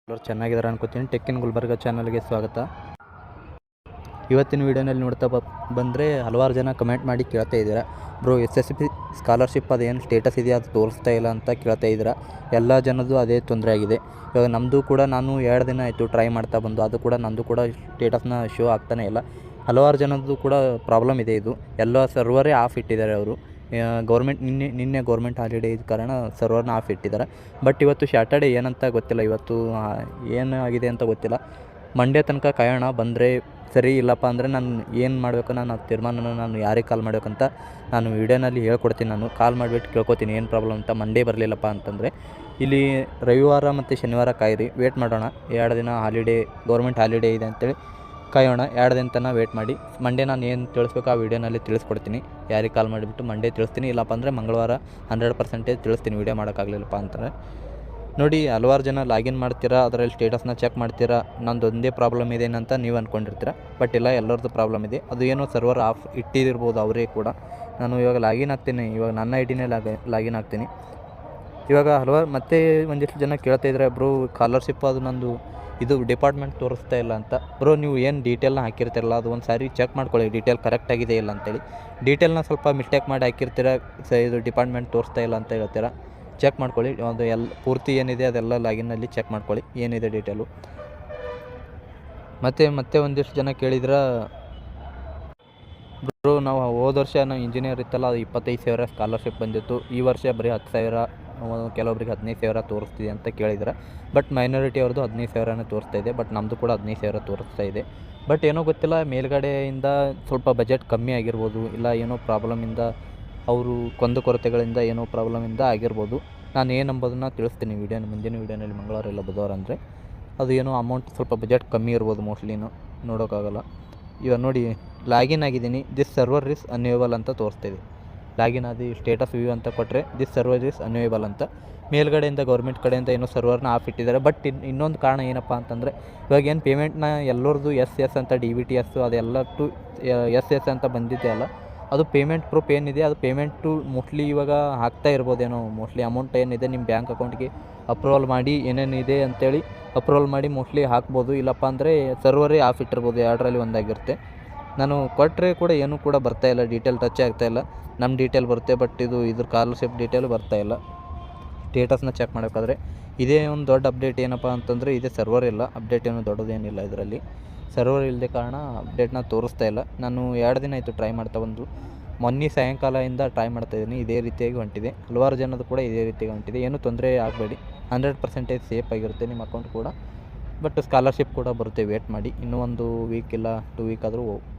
ಎಲ್ಲರೂ ಚೆನ್ನಾಗಿದ್ದಾರೆ ಅನ್ಕೋತೀನಿ. ಟೆಕ್ ಇನ್ ಗುಲ್ಬರ್ಗ ಚಾನಲ್ಗೆ ಸ್ವಾಗತ. ಇವತ್ತಿನ ವೀಡಿಯೋನಲ್ಲಿ ನೋಡ್ತಾ ಬಂದರೆ ಹಲವಾರು ಜನ ಕಮೆಂಟ್ ಮಾಡಿ ಕೇಳ್ತಾ ಇದ್ದೀರಾ, ಬ್ರೋ SSB ಸ್ಕಾಲರ್ಶಿಪ್ ಅದೇನು ಸ್ಟೇಟಸ್ ಇದೆಯಾ ಅದು ತೋರಿಸ್ತಾ ಇಲ್ಲ ಅಂತ ಕೇಳ್ತಾ ಇದ್ದೀರಾ. ಎಲ್ಲ ಜನದ್ದು ಅದೇ ತೊಂದರೆ ಆಗಿದೆ. ಇವಾಗ ನಮ್ಮದು ಕೂಡ ನಾನು 2 ದಿನ ಆಯಿತು ಟ್ರೈ ಮಾಡ್ತಾ ಬಂದು, ಅದು ಕೂಡ ನಮ್ಮದು ಕೂಡ ಸ್ಟೇಟಸ್ನ ಶೋ ಆಗ್ತಾನೇ ಇಲ್ಲ. ಹಲವಾರು ಜನದ್ದು ಕೂಡ ಪ್ರಾಬ್ಲಮ್ ಇದೆ. ಇದು ಎಲ್ಲ ಸರ್ವರೇ ಆಫ್ ಇಟ್ಟಿದ್ದಾರೆ ಅವರು. ಗೌರ್ಮೆಂಟ್ ನಿನ್ನೆ ಗೌರ್ಮೆಂಟ್ ಹಾಲಿಡೇ ಇದ್ದ ಕಾರಣ ಸರ್ವರ್ನ ಆಫ್ ಇಟ್ಟಿದ್ದಾರೆ. ಬಟ್ ಇವತ್ತು ಸ್ಯಾಟರ್ಡೇ ಏನಂತ ಗೊತ್ತಿಲ್ಲ, ಇವತ್ತು ಏನಾಗಿದೆ ಅಂತ ಗೊತ್ತಿಲ್ಲ. ಮಂಡೇ ತನಕ ಕಾಯೋಣ. ಬಂದರೆ ಸರಿ, ಇಲ್ಲಪ್ಪ ಅಂದರೆ ನಾನು ಏನು ಮಾಡಬೇಕು, ನಾನು ತೀರ್ಮಾನನ ನಾನು ಯಾರಿಗೆ ಕಾಲ್ ಮಾಡಬೇಕಂತ ನಾನು ವೀಡಿಯೋನಲ್ಲಿ ಹೇಳ್ಕೊಡ್ತೀನಿ. ನಾನು ಕಾಲ್ ಮಾಡಿಬಿಟ್ಟು ಕೇಳ್ಕೊತೀನಿ ಏನು ಪ್ರಾಬ್ಲಮ್ ಅಂತ. ಮಂಡೇ ಬರಲಿಲ್ಲಪ್ಪ ಅಂತಂದರೆ ಇಲ್ಲಿ ರವಿವಾರ ಮತ್ತು ಶನಿವಾರ ಕಾಯಿರಿ, ವೇಟ್ ಮಾಡೋಣ. 2 ದಿನ ಹಾಲಿಡೇ, ಗೌರ್ಮೆಂಟ್ ಹಾಲಿಡೇ ಇದೆ ಅಂತೇಳಿ ಕಾಯೋಣ. 2 ದಿನ ತನಕ ವೇಟ್ ಮಾಡಿ ಮಂಡೇ ನಾನು ಏನು ತಿಳಿಸ್ಬೇಕು ಆ ವೀಡಿಯೋನಲ್ಲಿ ತಿಳಿಸ್ಕೊಡ್ತೀನಿ. ಯಾರಿಗೆ ಕಾಲ್ ಮಾಡಿಬಿಟ್ಟು ಮಂಡೇ ತಿಳಿಸ್ತೀನಿ. ಇಲ್ಲಪ್ಪ ಅಂದರೆ ಮಂಗಳವಾರ 100% ತಿಳಿಸ್ತೀನಿ ವೀಡಿಯೋ ಮಾಡೋಕ್ಕಾಗಲಿಲ್ಲಪ್ಪ ಅಂತಂದರೆ. ನೋಡಿ, ಹಲವಾರು ಜನ ಲಾಗಿನ್ ಮಾಡ್ತೀರಾ, ಅದರಲ್ಲಿ ಸ್ಟೇಟಸ್ನ ಚೆಕ್ ಮಾಡ್ತೀರಾ, ನಂದು ಒಂದೇ ಪ್ರಾಬ್ಲಮ್ ಇದೆ ಅಂತ ನೀವು ಅಂದ್ಕೊಂಡಿರ್ತೀರ. ಬಟ್ ಇಲ್ಲ, ಎಲ್ಲರದ್ದು ಪ್ರಾಬ್ಲಮ್ ಇದೆ. ಅದು ಏನೋ ಸರ್ವರ್ ಆಫ್ ಇಟ್ಟಿರ್ಬೋದು ಅವರೇ ಕೂಡ. ನಾನು ಇವಾಗ ಲಾಗಿನ್ ಆಗ್ತೀನಿ, ಇವಾಗ ನನ್ನ ಐಡಿನೇ ಲಾಗಿನ್ ಆಗ್ತೀನಿ. ಇವಾಗ ಹಲವಾರು ಮತ್ತೆ ಒಂದಿಷ್ಟು ಜನ ಕೇಳ್ತಾ ಇದ್ದಾರೆ, ಬ್ರೋ ಸ್ಕಾಲರ್ಶಿಪ್ ಅದು ನಂದು ಇದು ಡಿಪಾರ್ಟ್ಮೆಂಟ್ ತೋರಿಸ್ತಾ ಇಲ್ಲ ಅಂತ. ಬ್ರೋ ನೀವು ಏನು ಡೀಟೇಲ್ನ ಹಾಕಿರ್ತಿರಲ್ಲ ಅದು ಒಂದು ಸಾರಿ ಚೆಕ್ ಮಾಡ್ಕೊಳ್ಳಿ, ಡೀಟೇಲ್ ಕರೆಕ್ಟಾಗಿದೆ ಇಲ್ಲ ಅಂತೇಳಿ. ಡೀಟೇಲ್ನ ಸ್ವಲ್ಪ ಮಿಸ್ಟೇಕ್ ಮಾಡಿ ಹಾಕಿರ್ತೀರ, ಇದು ಡಿಪಾರ್ಟ್ಮೆಂಟ್ ತೋರಿಸ್ತಾ ಇಲ್ಲ ಅಂತ ಹೇಳ್ತೀರಾ. ಚೆಕ್ ಮಾಡ್ಕೊಳ್ಳಿ, ಅದು ಪೂರ್ತಿ ಏನಿದೆ ಅದೆಲ್ಲ ಲಾಗಿನ್ನಲ್ಲಿ ಚೆಕ್ ಮಾಡ್ಕೊಳ್ಳಿ ಏನಿದೆ ಡೀಟೇಲು. ಮತ್ತೆ ಒಂದಿಷ್ಟು ಜನ ಕೇಳಿದ್ರೆ, ಬ್ರೋ ನಾವು ಹೋದ ವರ್ಷ ನಾವು ಇಂಜಿನಿಯರ್ ಇತ್ತಲ್ಲ, ಅದು 25,000 ಸ್ಕಾಲರ್ಶಿಪ್ ಬಂದಿತ್ತು. ಈ ವರ್ಷ ಬರೀ 10,000, ಕೆಲವೊಬ್ರಿಗೆ 15,000 ತೋರಿಸ್ತಿದೆ ಅಂತ ಕೇಳಿದ್ರೆ. ಬಟ್ ಮೈನಾರಿಟಿ ಅವ್ರದ್ದು 15,000 ತೋರಿಸ್ತಾ ಇದೆ. ಬಟ್ ನಮ್ಮದು ಕೂಡ 15,000 ತೋರಿಸ್ತಾ ಇದೆ. ಬಟ್ ಏನೋ ಗೊತ್ತಿಲ್ಲ, ಮೇಲ್ಗಡೆಯಿಂದ ಸ್ವಲ್ಪ ಬಜೆಟ್ ಕಮ್ಮಿ ಆಗಿರ್ಬೋದು, ಇಲ್ಲ ಏನೋ ಪ್ರಾಬ್ಲಮಿಂದ ಅವರು ಕೊರತೆಗಳಿಂದ ಏನೋ ಪ್ರಾಬ್ಲಮಿಂದ ಆಗಿರ್ಬೋದು. ನಾನು ಏನು ನಂಬೋದನ್ನು ತಿಳಿಸ್ತೀನಿ ಮುಂದಿನ ವೀಡಿಯೋನಲ್ಲಿ. ಮಂಗಳವಾರ ಇಲ್ಲ ಬುಧವಾರ ಅಂದರೆ ಅದು ಏನೋ ಅಮೌಂಟ್ ಸ್ವಲ್ಪ ಬಜೆಟ್ ಕಮ್ಮಿ ಇರ್ಬೋದು, ಮೋಸ್ಟ್ಲಿನೂ ನೋಡೋಕ್ಕಾಗಲ್ಲ. ಇವಾಗ ನೋಡಿ, ಲಾಗಿನ್ ಆಗಿದ್ದೀನಿ, ದಿಸ್ ಸರ್ವರ್ ಇಸ್ ಅನ್ವೇಬಲ್ ಅಂತ ತೋರಿಸ್ತಾಯಿದೆ. ಲಾಗಿನ್ ಆದಿ ಸ್ಟೇಟಸ್ ವ್ಯೂ ಅಂತ ಕೊಟ್ಟರೆ ದಿಸ್ ಸರ್ವರ್ ಇಸ್ ಅನ್ವೇಬಲ್ ಅಂತ. ಮೇಲ್ಗಡೆಯಿಂದ ಗೌರ್ಮೆಂಟ್ ಕಡೆಯಿಂದ ಏನೋ ಸರ್ವರ್ನ ಆಫ್ ಇಟ್ಟಿದ್ದಾರೆ. ಬಟ್ ಇನ್ನೊಂದು ಕಾರಣ ಏನಪ್ಪ ಅಂತಂದರೆ, ಇವಾಗ ಏನು ಪೇಮೆಂಟ್ನ ಎಲ್ಲರದ್ದು ಎಸ್ ಅಂತ DBTS ಅದೆಲ್ಲ ಎಸ್ ಅಂತ ಬಂದಿದೆ ಅಲ್ಲ, ಅದು ಪೇಮೆಂಟ್ ಪ್ರೂಫ್ ಏನಿದೆ ಅದು ಪೇಮೆಂಟು ಮೋಸ್ಟ್ಲಿ ಇವಾಗ ಹಾಕ್ತಾ ಇರ್ಬೋದೇನೋ. ಮೋಸ್ಟ್ಲಿ ಅಮೌಂಟ್ ಏನಿದೆ ನಿಮ್ಮ ಬ್ಯಾಂಕ್ ಅಕೌಂಟ್ಗೆ ಅಪ್ರೂವಲ್ ಮಾಡಿ ಏನೇನಿದೆ ಅಂತೇಳಿ ಅಪ್ರೂವಲ್ ಮಾಡಿ ಮೋಸ್ಟ್ಲಿ ಹಾಕ್ಬೋದು. ಇಲ್ಲಪ್ಪ ಅಂದರೆ ಸರ್ವರೇ ಆಫ್ ಇಟ್ಟಿರ್ಬೋದು, 2ರಲ್ಲಿ ಒಂದಾಗಿರುತ್ತೆ. ನಾನು ಕೊಟ್ಟರೆ ಕೂಡ ಏನೂ ಕೂಡ ಬರ್ತಾಯಿಲ್ಲ, ಡೀಟೇಲ್ ಟಚ್ ಆಗ್ತಾಯಿಲ್ಲ. ನಮ್ಮ ಡೀಟೇಲ್ ಬರುತ್ತೆ, ಬಟ್ ಇದ್ರ ಸ್ಕಾಲರ್ಶಿಪ್ ಡೀಟೇಲು ಬರ್ತಾಯಿಲ್ಲ. ಸ್ಟೇಟಸ್ನ ಚೆಕ್ ಮಾಡೋಕ್ಕಾದ್ರೆ ಇದೇ ಒಂದು ದೊಡ್ಡ ಅಪ್ಡೇಟ್. ಏನಪ್ಪ ಅಂತಂದರೆ ಇದೇ ಸರ್ವರ್ ಇಲ್ಲ, ಅಪ್ಡೇಟ್ ಏನೂ ದೊಡ್ಡದೇನಿಲ್ಲ ಇದರಲ್ಲಿ. ಸರ್ವರ್ ಇಲ್ಲದೆ ಕಾರಣ ಅಪ್ಡೇಟ್ನ ತೋರಿಸ್ತಾ ಇಲ್ಲ. ನಾನು 2 ದಿನ ಆಯಿತು ಟ್ರೈ ಮಾಡ್ತಾ ಬಂದು, ಮೊನ್ನೆ ಸಾಯಂಕಾಲದಿಂದ ಟ್ರೈ ಮಾಡ್ತಾಯಿದ್ದೀನಿ. ಇದೇ ರೀತಿಯಾಗಿ ಹೊಂಟಿದೆ, ಹಲವಾರು ಜನದ್ದು ಕೂಡ ಇದೇ ರೀತಿಯಾಗಿ ಹೊಂಟಿದೆ. ಏನೂ ತೊಂದರೆ ಆಗಬೇಡಿ, 100% ಸೇಫ್ ಆಗಿರುತ್ತೆ ನಿಮ್ಮ ಅಕೌಂಟ್ ಕೂಡ. ಬಟ್ ಸ್ಕಾಲರ್ಶಿಪ್ ಕೂಡ ಬರುತ್ತೆ, ವೇಟ್ ಮಾಡಿ. ಇನ್ನೂ 1 ವೀಕ್ ಇಲ್ಲ 2 ವೀಕ್ ಆದರೂ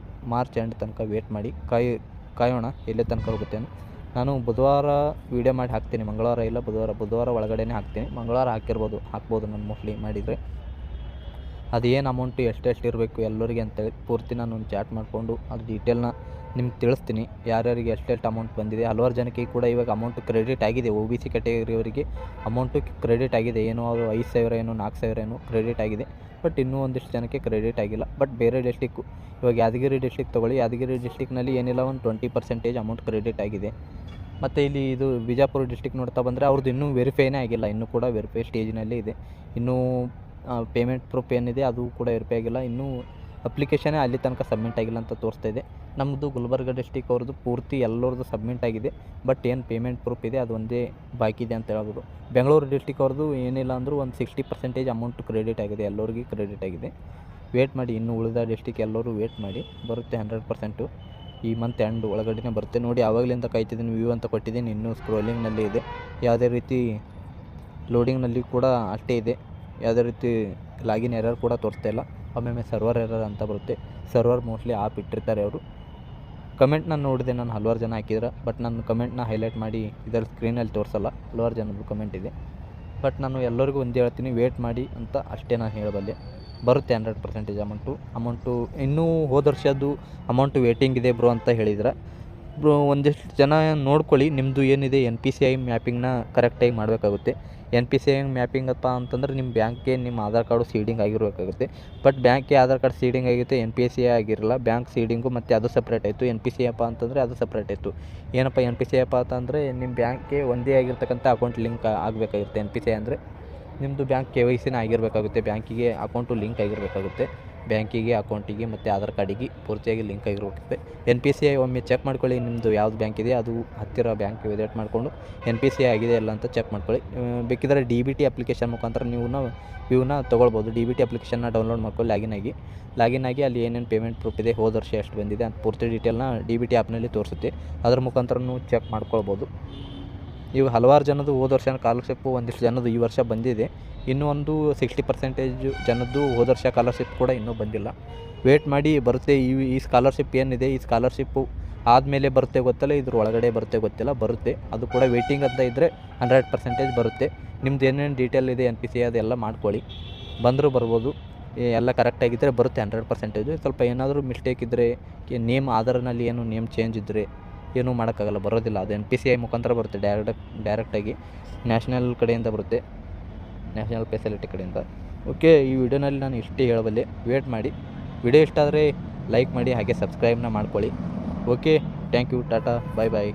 ಮಾರ್ಚ್ ಎಂಡ್ ತನಕ ವೇಟ್ ಮಾಡಿ, ಕಾಯೋಣ ಎಲ್ಲಿ ತನಕ ಹೋಗುತ್ತೆ. ನಾನು ಬುಧವಾರ ವೀಡಿಯೋ ಮಾಡಿ ಹಾಕ್ತೀನಿ, ಮಂಗಳವಾರ ಇಲ್ಲ ಬುಧವಾರ ಒಳಗಡೆ ಹಾಕ್ತೀನಿ. ಮಂಗಳವಾರ ಹಾಕ್ಬೋದು ನಾನು ಮೋಸ್ಟ್ಲಿ ಮಾಡಿದರೆ. ಅದೇನು ಅಮೌಂಟು ಎಷ್ಟೆಷ್ಟು ಇರಬೇಕು ಎಲ್ಲರಿಗೆ ಅಂತೇಳಿ ಪೂರ್ತಿ ನಾನು ಒಂದು ಚಾಟ್ ಮಾಡಿಕೊಂಡು ಅದು ಡೀಟೇಲ್ನ ನಿಮ್ಗೆ ತಿಳಿಸ್ತೀನಿ, ಯಾರ್ಯಾರಿಗೆ ಎಷ್ಟೆಷ್ಟು ಅಮೌಂಟ್ ಬಂದಿದೆ. ಹಲವಾರು ಜನಕ್ಕೆ ಕೂಡ ಇವಾಗ ಅಮೌಂಟು ಕ್ರೆಡಿಟ್ ಆಗಿದೆ. OBC ಕ್ಯಾಟಗರಿಯವರಿಗೆ ಅಮೌಂಟು ಕ್ರೆಡಿಟ್ ಆಗಿದೆ. ಏನೋ ಅವರು 5,000 ಏನೋ 4,000 ಏನೋ ಕ್ರೆಡಿಟ್ ಆಗಿದೆ. ಬಟ್ ಇನ್ನೂ ಒಂದಿಷ್ಟು ಜನಕ್ಕೆ ಕ್ರೆಡಿಟ್ ಆಗಿಲ್ಲ. ಬಟ್ ಬೇರೆ ಡಿಸ್ಟಿಕ್ಕು, ಇವಾಗ ಯಾದಗಿರಿ ಡಿಸ್ಟಿಕ್ ತೊಗೊಳ್ಳಿ, ಯಾದಗಿರಿ ಡಿಸ್ಟಿಕ್ನಲ್ಲಿ ಏನಿಲ್ಲ ಒಂದು 20% ಅಮೌಂಟ್ ಕ್ರೆಡಿಟ್ ಆಗಿದೆ. ಮತ್ತು ಇಲ್ಲಿ ಇದು ಬಿಜಾಪುರ ಡಿಸ್ಟಿಕ್ ನೋಡ್ತಾ ಬಂದರೆ ಅವ್ರದ್ದು ಇನ್ನೂ ವೆರಿಫೈನೇ ಆಗಿಲ್ಲ, ಇನ್ನೂ ಕೂಡ ವೆರಿಫೈ ಸ್ಟೇಜ್ನಲ್ಲೇ ಇದೆ. ಇನ್ನೂ ಪೇಮೆಂಟ್ ಪ್ರೂಫ್ ಏನಿದೆ ಅದು ಕೂಡ ವೆರಿಫೈ ಆಗಿಲ್ಲ. ಇನ್ನೂ ಅಪ್ಲಿಕೇಶನೇ ಅಲ್ಲಿ ತನಕ ಸಬ್ಮಿಟ್ ಆಗಿಲ್ಲ ಅಂತ ತೋರಿಸ್ತಾ ಇದೆ. ನಮ್ಮದು ಗುಲ್ಬರ್ಗ ಡಿಸ್ಟಿಕ್ ಅವ್ರದ್ದು ಪೂರ್ತಿ ಎಲ್ಲರದ್ದು ಸಬ್ಮಿಟ್ ಆಗಿದೆ. ಬಟ್ ಏನು ಪೇಮೆಂಟ್ ಪ್ರೂಫ್ ಇದೆ ಅದು ಒಂದೇ ಬಾಕಿ ಇದೆ ಅಂತ ಹೇಳ್ಬೋದು. ಬೆಂಗಳೂರು ಡಿಸ್ಟಿಕ್ ಅವ್ರದ್ದು ಏನಿಲ್ಲ ಅಂದರೂ ಒಂದು 60% ಅಮೌಂಟು ಕ್ರೆಡಿಟ್ ಆಗಿದೆ, ಎಲ್ಲರಿಗೂ ಕ್ರೆಡಿಟ್ ಆಗಿದೆ. ವೇಟ್ ಮಾಡಿ, ಇನ್ನೂ ಉಳಿದ ಡಿಸ್ಟಿಕ್ ಎಲ್ಲರೂ ವೇಟ್ ಮಾಡಿ, ಬರುತ್ತೆ 100%. ಈ ಮಂತ್ ಎಂಡ್ ಒಳಗಡೆ ಬರುತ್ತೆ. ನೋಡಿ, ಆವಾಗಲಿಂದ ಕಾಯ್ತಿದ್ದೀನಿ, ವ್ಯೂ ಅಂತ ಕೊಟ್ಟಿದ್ದೀನಿ, ಇನ್ನೂ ಸ್ಕ್ರೋಲಿಂಗ್ನಲ್ಲಿ ಇದೆ. ಯಾವುದೇ ರೀತಿ ಲೋಡಿಂಗ್ನಲ್ಲಿ ಕೂಡ ಅಷ್ಟೇ ಇದೆ. ಯಾವುದೇ ರೀತಿ ಲಾಗಿನ್ ಎರರ್ ಕೂಡ ತೋರಿಸ್ತಾ ಇಲ್ಲ. ಒಮ್ಮೊಮ್ಮೆ ಸರ್ವರ್ ಎರರ್ ಅಂತ ಬರುತ್ತೆ. ಸರ್ವರ್ ಮೋಸ್ಟ್ಲಿ ಆಪ್ ಇಟ್ಟಿರ್ತಾರೆ ಅವರು. ಕಮೆಂಟ್ನ ನೋಡಿದೆ ನಾನು, ಹಲವಾರು ಜನ ಹಾಕಿದ್ರೆ. ಬಟ್ ನಾನು ಕಮೆಂಟ್ನ ಹೈಲೈಟ್ ಮಾಡಿ ಇದರ ಸ್ಕ್ರೀನಲ್ಲಿ ತೋರಿಸಲ್ಲ, ಹಲವಾರು ಜನದ್ದು ಕಮೆಂಟ್ ಇದೆ. ಬಟ್ ನಾನು ಎಲ್ಲರಿಗೂ ಒಂದೇ ಹೇಳ್ತೀನಿ, ವೇಟ್ ಮಾಡಿ ಅಂತ ಅಷ್ಟೇ ನಾನು ಹೇಳಬಲ್ಲೆ. ಬರುತ್ತೆ 100% ಅಮೌಂಟು. ಇನ್ನೂ ಹೋದ ವರ್ಷದ್ದು ಅಮೌಂಟು ವೇಟಿಂಗ್ ಇದೆ ಬ್ರೋ ಅಂತ ಹೇಳಿದ್ರೆ, ಬ್ರೋ ಒಂದಿಷ್ಟು ಜನ ನೋಡ್ಕೊಳ್ಳಿ, ನಿಮ್ಮದು ಏನಿದೆ NPCI ಮ್ಯಾಪಿಂಗ್ನ ಕರೆಕ್ಟಾಗಿ ಮಾಡಬೇಕಾಗುತ್ತೆ. NPCI ಮ್ಯಾಪಿಂಗ್ ಅಪ್ಪ ಅಂತಂದ್ರೆ ನಿಮ್ಮ ಬ್ಯಾಂಕ್ಗೆ ನಿಮ್ಮ ಆಧಾರ್ ಕಾರ್ಡು ಸೀಡಿಂಗ್ ಆಗಿರಬೇಕಾಗುತ್ತೆ. ಬಟ್ ಬ್ಯಾಂಕ್ಗೆ ಆಧಾರ್ ಕಾರ್ಡ್ ಸೀಡಿಂಗ್ ಆಗಿರುತ್ತೆ, NPCI ಆಗಿರಲ್ಲ. ಬ್ಯಾಂಕ್ ಸೀಡಿಂಗು ಮತ್ತು ಅದು ಸಪ್ರೇಟ್ ಆಯಿತು. NPCI ಅಪ್ಪ ಅಂತಂದರೆ ಅದು ಸಪ್ರೇಟ್ ಆಯಿತು. ಏನಪ್ಪ NPCI ಅಪ್ಪ ಅಂತಂದರೆ ನಿಮ್ಮ ಬ್ಯಾಂಕ್ಗೆ ಒಂದೇ ಆಗಿರ್ತಕ್ಕಂಥ ಅಕೌಂಟ್ ಲಿಂಕ್ ಆಗಬೇಕಾಗಿರುತ್ತೆ. NPCI ಅಂದರೆ ನಿಮ್ಮದು ಬ್ಯಾಂಕ್ KYCನ ಆಗಿರಬೇಕಾಗುತ್ತೆ. ಬ್ಯಾಂಕಿಗೆ ಅಕೌಂಟು ಲಿಂಕ್ ಆಗಿರಬೇಕಾಗುತ್ತೆ. ಬ್ಯಾಂಕಿಗೆ, ಅಕೌಂಟಿಗೆ ಮತ್ತು ಆಧಾರ್ ಕಾರ್ಡಿಗೆ ಪೂರ್ತಿಯಾಗಿ ಲಿಂಕ್ ಆಗಿರಬೇಕಾಗುತ್ತೆ. NPCI ಒಮ್ಮೆ ಚೆಕ್ ಮಾಡ್ಕೊಳ್ಳಿ. ನಿಮ್ಮದು ಯಾವ್ದು ಬ್ಯಾಂಕ್ ಇದೆ ಅದು ಹತ್ತಿರ ಬ್ಯಾಂಕ್ ವಿಸಿಟ್ ಮಾಡಿಕೊಂಡು NPCI ಆಗಿದೆ ಇಲ್ಲ ಅಂತ ಚೆಕ್ ಮಾಡ್ಕೊಳ್ಳಿ. ಬೇಕಿದ್ದರೆ DBT ಅಪ್ಲಿಕೇಶನ್ ಮುಖಾಂತರ ಇವನ್ನ ತೊಗೊಳ್ಬೋದು. DBT ಅಪ್ಲಿಕೇಶನ್ನ ಡೌನ್ಲೋಡ್ ಮಾಡ್ಕೊಳ್ಳಿ. ಲಾಗಿನ್ ಆಗಿ ಅಲ್ಲಿ ಏನೇನು ಪೇಮೆಂಟ್ ಪ್ರೂಫ್ ಇದೆ, ಹೋದ ವರ್ಷ ಎಷ್ಟು ಬಂದಿದೆ ಅಂತ ಪೂರ್ತಿ ಡೀಟೇಲ್ನ DBT ಆ್ಯಪ್ನಲ್ಲಿ ತೋರಿಸುತ್ತೆ. ಅದ್ರ ಮುಖಾಂತರ ಚೆಕ್ ಮಾಡ್ಕೊಳ್ಬೋದು. ಇವು ಹಲವಾರು ಜನದ್ದು ಹೋದ ವರ್ಷ ಸ್ಕಾಲರ್ಶಿಪ್ಪು, ಒಂದಿಷ್ಟು ಜನದ್ದು ಈ ವರ್ಷ ಬಂದಿದೆ. ಇನ್ನೂ ಒಂದು 60% ಜನದ್ದು ಹೋದ ವರ್ಷ ಸ್ಕಾಲರ್ಶಿಪ್ ಕೂಡ ಇನ್ನೂ ಬಂದಿಲ್ಲ. ವೇಟ್ ಮಾಡಿ, ಬರುತ್ತೆ. ಈ ಸ್ಕಾಲರ್ಶಿಪ್ ಏನಿದೆ, ಈ ಸ್ಕಾಲರ್ಶಿಪ್ಪು ಆದಮೇಲೆ ಬರುತ್ತೆ ಗೊತ್ತಿಲ್ಲ, ಇದ್ರ ಒಳಗಡೆ ಬರುತ್ತೆ ಗೊತ್ತಿಲ್ಲ, ಬರುತ್ತೆ. ಅದು ಕೂಡ ವೇಟಿಂಗ್ ಅಂತ ಇದ್ದರೆ 100% ಬರುತ್ತೆ. ನಿಮ್ದು ಏನೇನು ಡೀಟೇಲ್ ಇದೆ NPCI ಅದೆಲ್ಲ ಮಾಡ್ಕೊಳ್ಳಿ. ಬಂದರೂ ಬರ್ಬೋದು. ಎಲ್ಲ ಕರೆಕ್ಟಾಗಿದ್ದರೆ ಬರುತ್ತೆ 100%. ಸ್ವಲ್ಪ ಏನಾದರೂ ಮಿಸ್ಟೇಕ್ ಇದ್ದರೆ, ನೇಮ್ ಆಧಾರ್ನಲ್ಲಿ ಏನು ನೇಮ್ ಚೇಂಜ್ ಇದ್ದರೆ ಏನೂ ಮಾಡೋಕ್ಕಾಗಲ್ಲ, ಬರೋದಿಲ್ಲ. ಅದು NPCI ಮುಖಾಂತರ ಬರುತ್ತೆ. ಡೈರೆಕ್ಟಾಗಿ ನ್ಯಾಷನಲ್ ಕಡೆಯಿಂದ ಬರುತ್ತೆ, ನ್ಯಾಷನಲ್ ಫೆಸಿಲಿಟಿ ಕಡೆಯಿಂದ. ಓಕೆ, ಈ ವಿಡಿಯೋನಲ್ಲಿ ನಾನು ಇಷ್ಟೇ ಹೇಳಬಲ್ಲೆ. ವೇಟ್ ಮಾಡಿ. ವಿಡಿಯೋ ಇಷ್ಟ ಆದರೆ ಲೈಕ್ ಮಾಡಿ, ಹಾಗೆ ಸಬ್ಸ್ಕ್ರೈಬ್ನ ಮಾಡ್ಕೊಳ್ಳಿ. Okay, thank you, tata, bye bye.